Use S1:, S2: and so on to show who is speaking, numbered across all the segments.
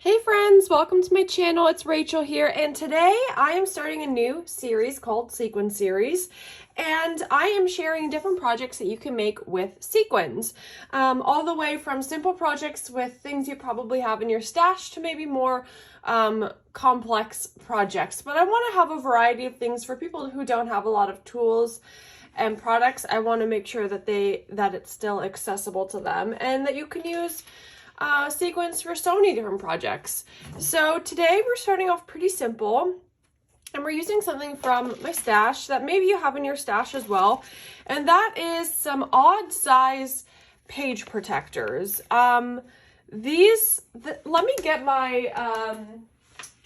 S1: Hey friends, welcome to my channel. It's Rachel here, and today I am starting a new series called Sequin Series, and I am sharing different projects that you can make with sequins, all the way from simple projects with things you probably have in your stash to maybe more complex projects. But I want to have a variety of things for people who don't have a lot of tools and products. I want to make sure that it's still accessible to them and that you can use sequins for so many different projects. So today we're starting off pretty simple, and we're using something from my stash that maybe you have in your stash as well, and that is some odd size page protectors. Let me get my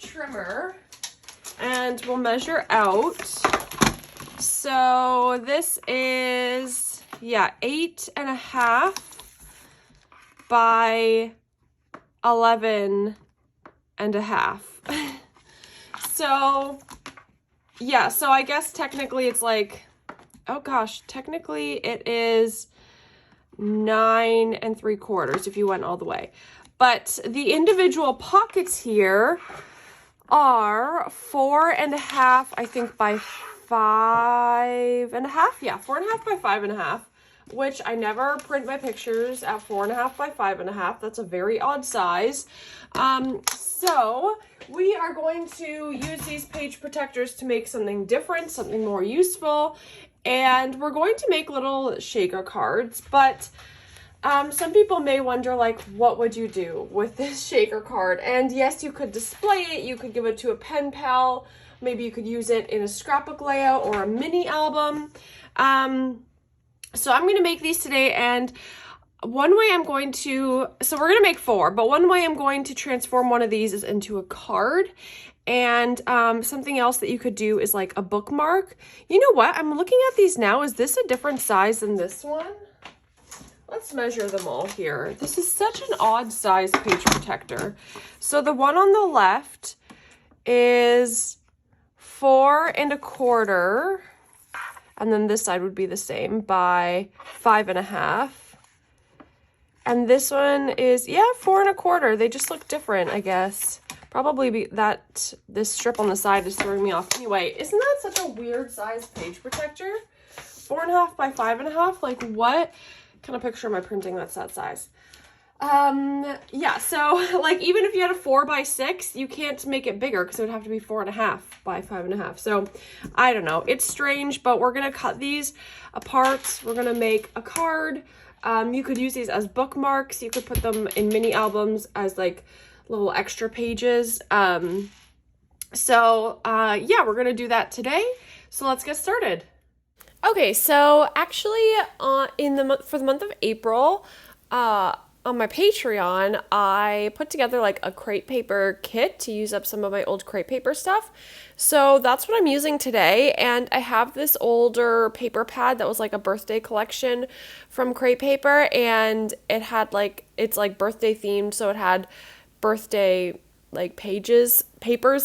S1: trimmer and we'll measure out. So this is 8.5 by 11.5. So I guess technically it's like, technically it is 9.75 if you went all the way. But the individual pockets here are 4.5, I think, by 5.5. Yeah, 4.5 by 5.5. Which I never print my pictures at 4.5 by 5.5. That's a very odd size. So we are going to use these page protectors to make something different, something more useful. And we're going to make little shaker cards, but some people may wonder, like, what would you do with this shaker card? And yes, you could display it, you could give it to a pen pal, maybe you could use it in a scrapbook layout or a mini album. So I'm going to make these today, and one way I'm going to, so we're going to make 4, but one way I'm going to transform one of these is into a card, and something else that you could do is like a bookmark. You know what? I'm looking at these now. Is this a different size than this one? Let's measure them all here. This is such an odd size page protector. So the one on the left is 4.25. And then this side would be the same by 5.5. And this one is, 4.25. They just look different, I guess. Probably this strip on the side is throwing me off. Anyway, isn't that such a weird size page protector? 4.5 by 5.5. Like, what kind of picture am I printing that's that size? So like, even if you had a 4 by 6, you can't make it bigger because it would have to be 4.5 by 5.5. So I don't know, it's strange, but we're gonna cut these apart. We're gonna make a card. You could use these as bookmarks. You could put them in mini albums as like little extra pages. We're gonna do that today. So let's get started. Okay, so actually for the month of April, on my Patreon, I put together like a crepe paper kit to use up some of my old crepe paper stuff. So that's what I'm using today. And I have this older paper pad that was like a birthday collection from crepe paper. And it had it's like birthday themed. So it had birthday like papers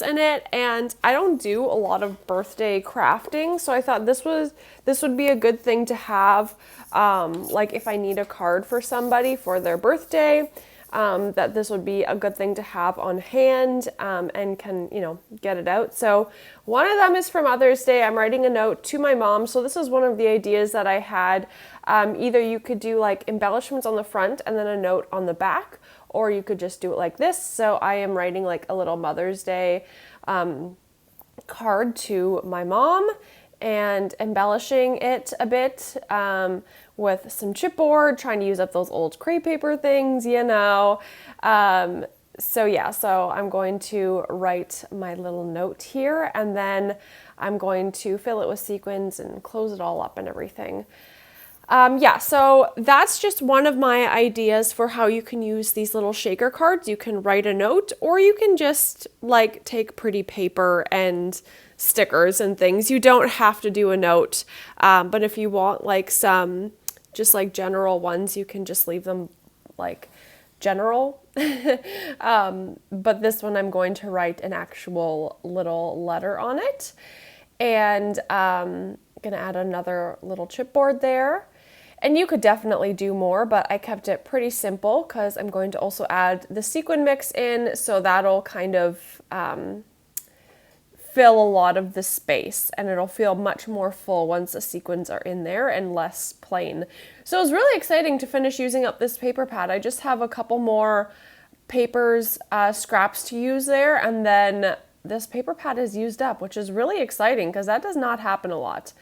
S1: in it, and I don't do a lot of birthday crafting, so I thought this would be a good thing to have, like if I need a card for somebody for their birthday, that this would be a good thing to have on hand, and can, get it out. So one of them is for Mother's Day. I'm writing a note to my mom, so this is one of the ideas that I had. Either you could do like embellishments on the front and then a note on the back, or you could just do it like this. So I am writing like a little Mother's Day card to my mom and embellishing it a bit with some chipboard, trying to use up those old crepe paper things, So I'm going to write my little note here, and then I'm going to fill it with sequins and close it all up and everything. So that's just one of my ideas for how you can use these little shaker cards. You can write a note, or you can just like take pretty paper and stickers and things. You don't have to do a note, but if you want like some just like general ones, you can just leave them like general. But this one I'm going to write an actual little letter on it, and gonna add another little chipboard there. And you could definitely do more, but I kept it pretty simple because I'm going to also add the sequin mix in, so that'll kind of fill a lot of the space, and it'll feel much more full once the sequins are in there and less plain. So it was really exciting to finish using up this paper pad. I just have a couple more papers, scraps to use there, and then this paper pad is used up, which is really exciting because that does not happen a lot.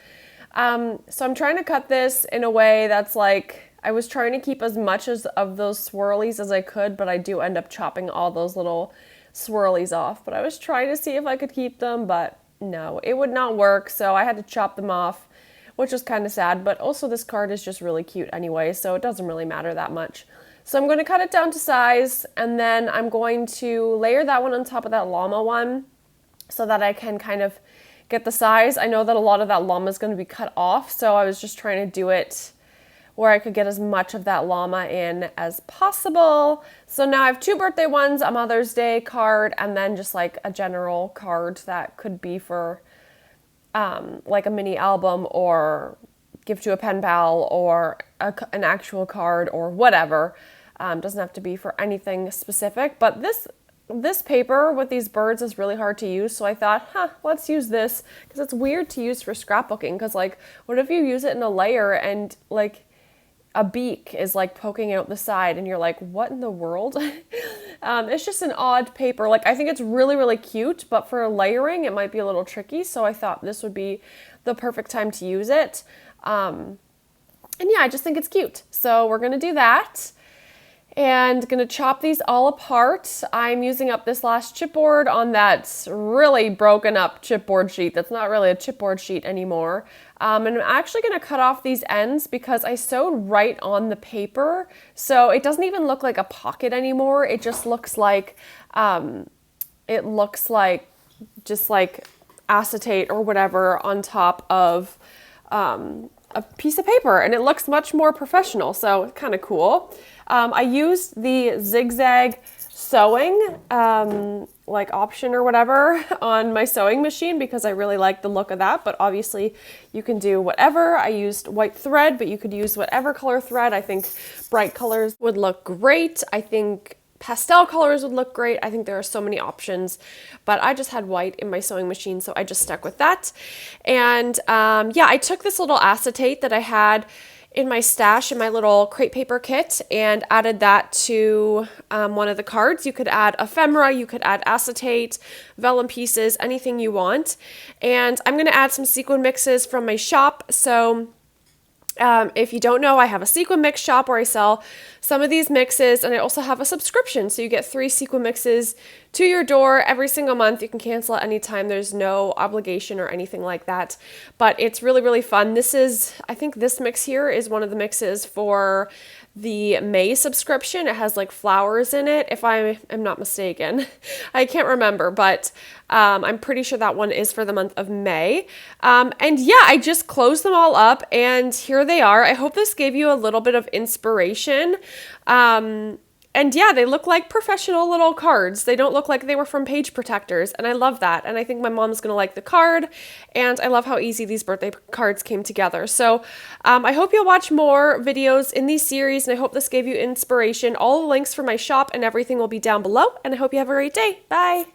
S1: So I'm trying to cut this in a way that's like, I was trying to keep as much of those swirlies as I could, but I do end up chopping all those little swirlies off. But I was trying to see if I could keep them, but no, it would not work. So I had to chop them off, which was kind of sad, but also this card is just really cute anyway, so it doesn't really matter that much. So I'm going to cut it down to size, and then I'm going to layer that one on top of that llama one so that I can kind of get the size. I know that a lot of that llama is going to be cut off, so I was just trying to do it where I could get as much of that llama in as possible. So now I have 2 birthday ones, a Mother's Day card, and then just like a general card that could be for like a mini album or give to a pen pal or an actual card or whatever. Doesn't have to be for anything specific, but this paper with these birds is really hard to use, so I thought, let's use this, because it's weird to use for scrapbooking, because like, what if you use it in a layer and like a beak is like poking out the side and you're like, what in the world? It's just an odd paper. Like, I think it's really, really cute, but for layering, it might be a little tricky, so I thought this would be the perfect time to use it. And yeah, I just think it's cute. So we're gonna do that. And gonna chop these all apart. I'm using up this last chipboard on that really broken up chipboard sheet. That's not really a chipboard sheet anymore. And I'm actually gonna cut off these ends because I sewed right on the paper. So it doesn't even look like a pocket anymore. It just looks like, just like acetate or whatever on top of a piece of paper, and it looks much more professional, so it's kind of cool. I used the zigzag sewing like option or whatever on my sewing machine because I really like the look of that, but obviously you can do whatever. I used white thread, but you could use whatever color thread. I think bright colors would look great. I think pastel colors would look great. I think there are so many options, but I just had white in my sewing machine, so I just stuck with that. And yeah, I took this little acetate that I had in my stash in my little crepe paper kit and added that to one of the cards. You could add ephemera, you could add acetate, vellum pieces, anything you want. And I'm going to add some sequin mixes from my shop. So if you don't know, I have a sequin mix shop where I sell some of these mixes, and I also have a subscription. So you get 3 sequin mixes to your door every single month. You can cancel at any time. There's no obligation or anything like that, but it's really, really fun. I think this mix here is one of the mixes for the May subscription. It has like flowers in it, if I am not mistaken. I can't remember, but I'm pretty sure that one is for the month of May. And yeah, I just closed them all up and here they are. I hope this gave you a little bit of inspiration. And yeah, they look like professional little cards. They don't look like they were from Page Protectors, and I love that. And I think my mom's gonna like the card, and I love how easy these birthday cards came together. So I hope you'll watch more videos in these series, and I hope this gave you inspiration. All the links for my shop and everything will be down below, and I hope you have a great day. Bye!